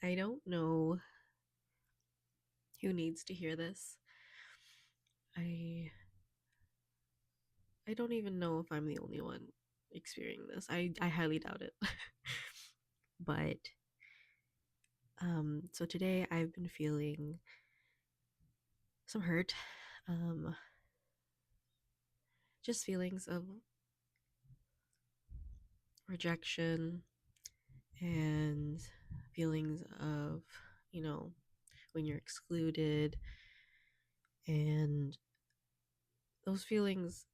I don't know who needs to hear this. I I don't even know if I'm the only one experiencing this. I highly doubt it. But so today I've been feeling some hurt. Um just feelings of rejection and feelings of, you know, when you're excluded, and those feelings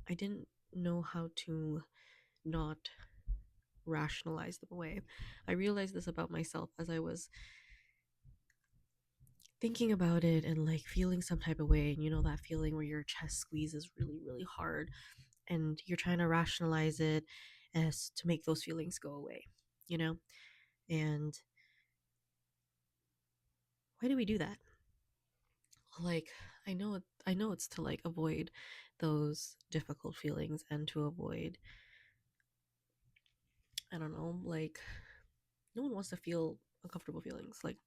I didn't know how to not rationalize them away. I realized this about myself as I was thinking about it and like feeling some type of way. And you know, that feeling where your chest squeezes really, really hard and you're trying to rationalize it as to make those feelings go away, you know? And why do we do that? Like, I know it's to like avoid those difficult feelings and to avoid, I don't know, like no one wants to feel uncomfortable feelings. Like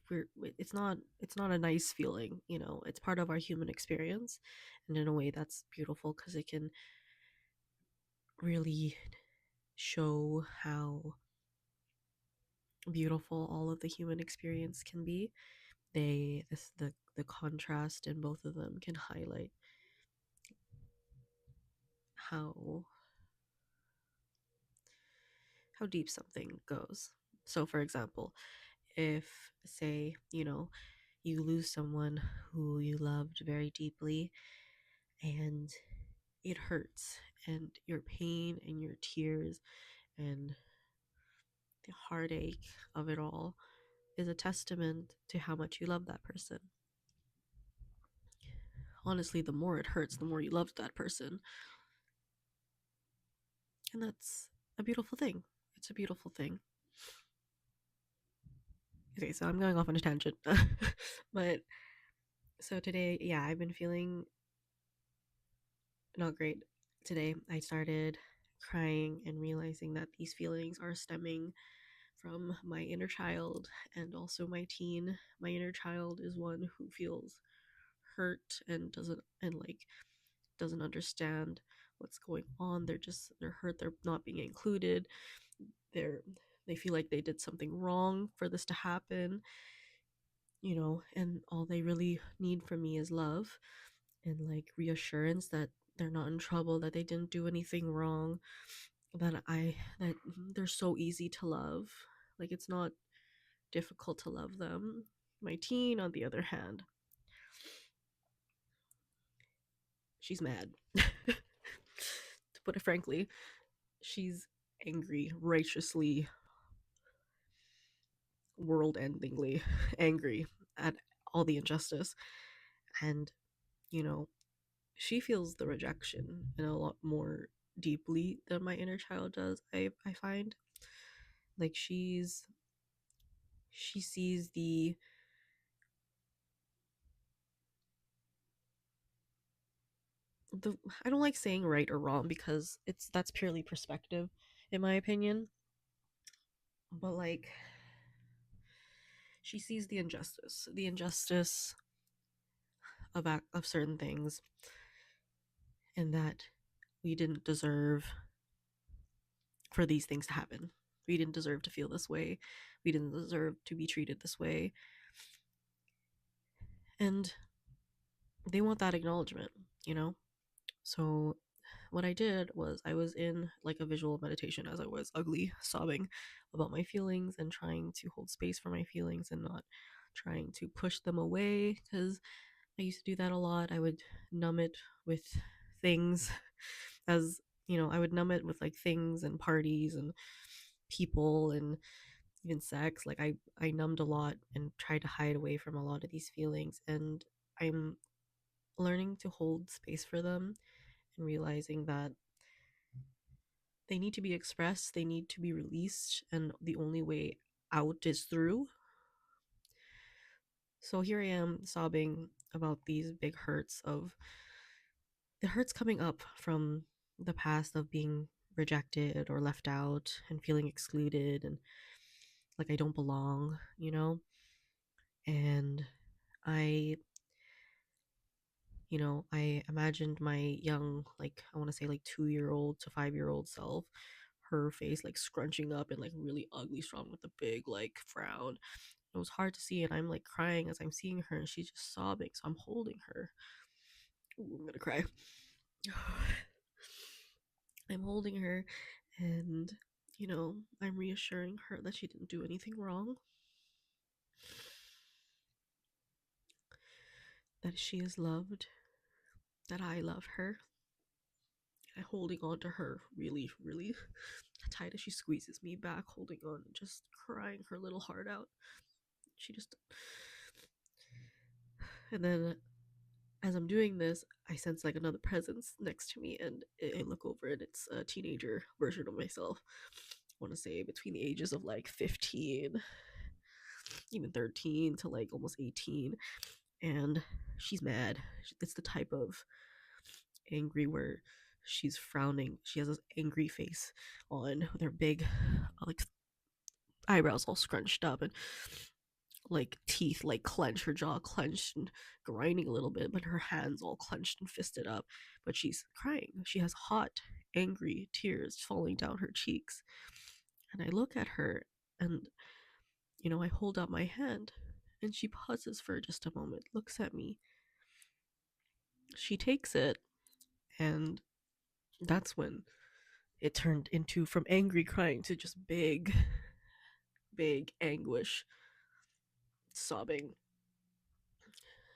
we're it's not a nice feeling, you know. It's part of our human experience, and in a way that's beautiful because it can really show how beautiful all of the human experience can be. The contrast in both of them can highlight how deep something goes. So for example, if, say, you know, you lose someone who you loved very deeply and it hurts, and your pain and your tears and the heartache of it all is a testament to how much you love that person. Honestly, the more it hurts, the more you loved that person. And that's a beautiful thing. It's a beautiful thing. Okay, so I'm going off on a tangent. But so today, yeah, I've been feeling not great. Today, I started crying and realizing that these feelings are stemming from my inner child and also my teen. My inner child is one who feels hurt and doesn't understand what's going on. They're hurt, they're not being included. They're they feel like they did something wrong for this to happen, you know, and all they really need from me is love and like reassurance that they're not in trouble, that they didn't do anything wrong, that they're so easy to love. Like it's not difficult to love them. My teen, on the other hand, she's mad. To put it frankly, she's angry, righteously, world endingly angry at all the injustice. And, you know, she feels the rejection in a lot more deeply than my inner child does, I find. Like she sees the I don't like saying right or wrong because that's purely perspective in my opinion. But like she sees the injustice of certain things, and that we didn't deserve for these things to happen. We didn't deserve to feel this way. We didn't deserve to be treated this way. And they want that acknowledgement, you know? So what I did was I was in like a visual meditation as I was ugly, sobbing about my feelings and trying to hold space for my feelings and not trying to push them away, because I used to do that a lot. I would numb it with things, as you know, I would numb it with like things and parties and people and even sex. Like I numbed a lot and tried to hide away from a lot of these feelings, and I'm learning to hold space for them and realizing that they need to be expressed, they need to be released, and the only way out is through. So here I am sobbing about these big hurts of the hurts coming up from the past of being rejected or left out and feeling excluded and like I don't belong, And I, I imagined my young, like, I want to say like 2 year old to 5 year old self, her face like scrunching up and like really ugly strong with a big like frown. It was hard to see, and I'm like crying as I'm seeing her, and she's just sobbing. So I'm holding her. Ooh, I'm gonna cry. I'm holding her, and I'm reassuring her that she didn't do anything wrong, that she is loved, that I love her. I'm holding on to her really, really tight as she squeezes me back, holding on, just crying her little heart out. She just. And then as I'm doing this, I sense like another presence next to me, and I look over, and it's a teenager version of myself. I want to say between the ages of like 15, even 13 to like almost 18. And she's mad. It's the type of angry where she's frowning. She has this angry face on with her big, like, eyebrows all scrunched up, and like teeth like clenched, her jaw clenched and grinding a little bit, but her hands all clenched and fisted up. But she's crying. She has hot, angry tears falling down her cheeks. And I look at her, and I hold out my hand, and she pauses for just a moment, looks at me. She takes it, and that's when it turned into from angry crying to just big, big anguish, sobbing.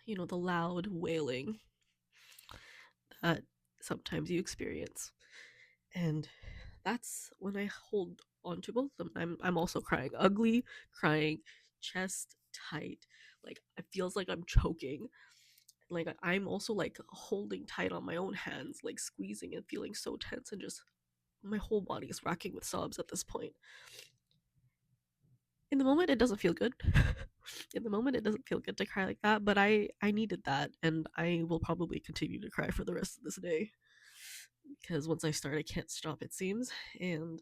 The loud wailing that sometimes you experience. And that's when I hold on to both of them. I'm also crying ugly, crying chest tight. Like it feels like I'm choking. Like I'm also like holding tight on my own hands, like squeezing and feeling so tense, and just my whole body is racking with sobs at this point. In the moment it doesn't feel good. In the moment it doesn't feel good to cry like that, but I needed that, and I will probably continue to cry for the rest of this day, because once I start I can't stop, it seems. And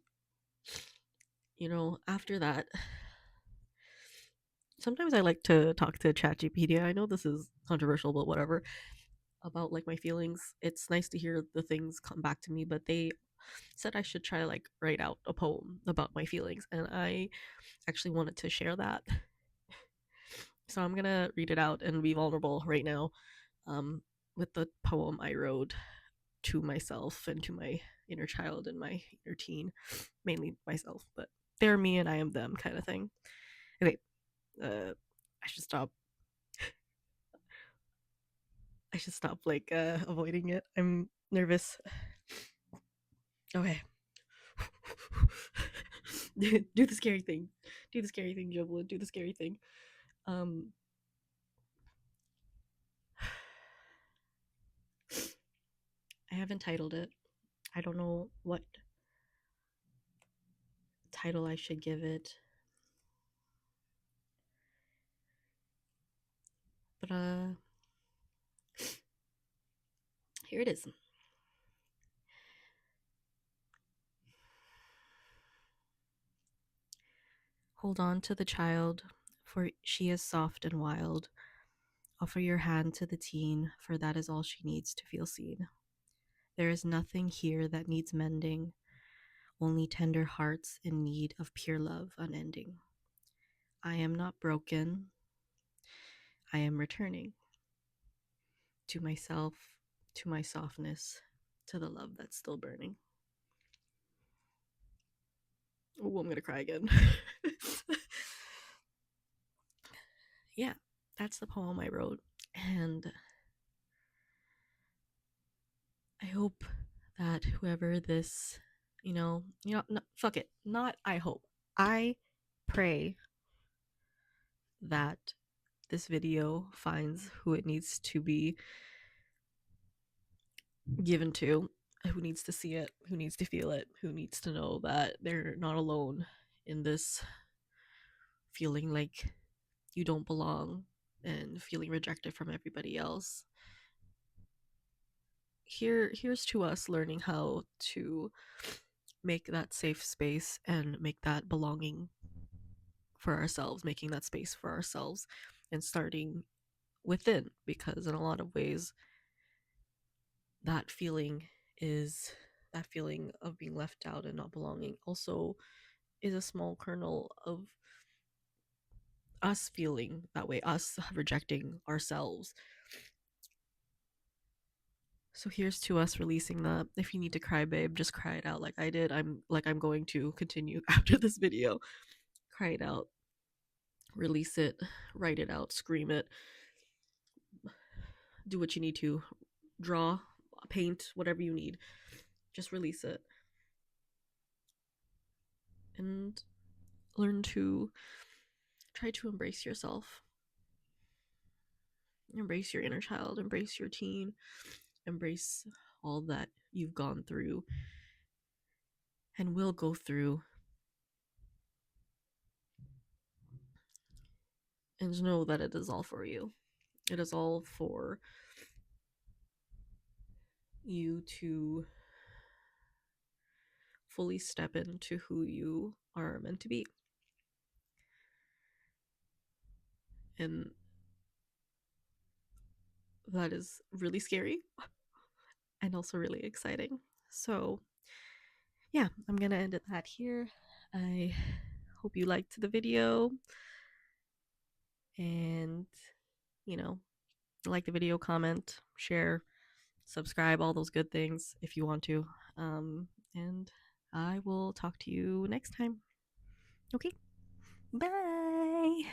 after that, sometimes I like to talk to ChatGPT. I know this is controversial, but whatever, about like my feelings. It's nice to hear the things come back to me, but they said I should try to like write out a poem about my feelings, and I actually wanted to share that. So I'm gonna read it out and be vulnerable right now, um, with the poem I wrote to myself and to my inner child and my inner teen, mainly myself, but they're me and I am them kind of thing. Okay, I should stop. I should stop like avoiding it. I'm nervous. Okay. Do the scary thing. Do the scary thing, Jovolynn. Do the scary thing. Um I haven't titled it. I don't know what title I should give it. But here it is. Hold on to the child, for she is soft and wild. Offer your hand to the teen, for that is all she needs to feel seen. There is nothing here that needs mending, only tender hearts in need of pure love unending. I am not broken, I am returning to myself, to my softness, to the love that's still burning. Oh, I'm gonna cry again. Yeah, that's the poem I wrote, and I hope that whoever this, no, fuck it, not I hope, I pray that this video finds who it needs to be given to, who needs to see it, who needs to feel it, who needs to know that they're not alone in this feeling like you don't belong and feeling rejected from everybody else. here's to us learning how to make that safe space and make that belonging for ourselves, making that space for ourselves, and starting within, because in a lot of ways that feeling is that feeling of being left out and not belonging also is a small kernel of us feeling that way, us rejecting ourselves. So here's to us releasing that. If you need to cry, babe, just cry it out like I did. I'm going to continue after this video. Cry it out, release it, write it out, scream it, do what you need to, draw, paint, whatever you need. Just release it. And learn to try to embrace yourself. Embrace your inner child, embrace your teen, embrace all that you've gone through and will go through. And know that it is all for you. It is all for you to fully step into who you are meant to be. And that is really scary and also really exciting. So, yeah, I'm going to end it that here. I hope you liked the video. And, you know, like the video, comment, share, subscribe, all those good things if you want to. And I will talk to you next time. Okay. Bye.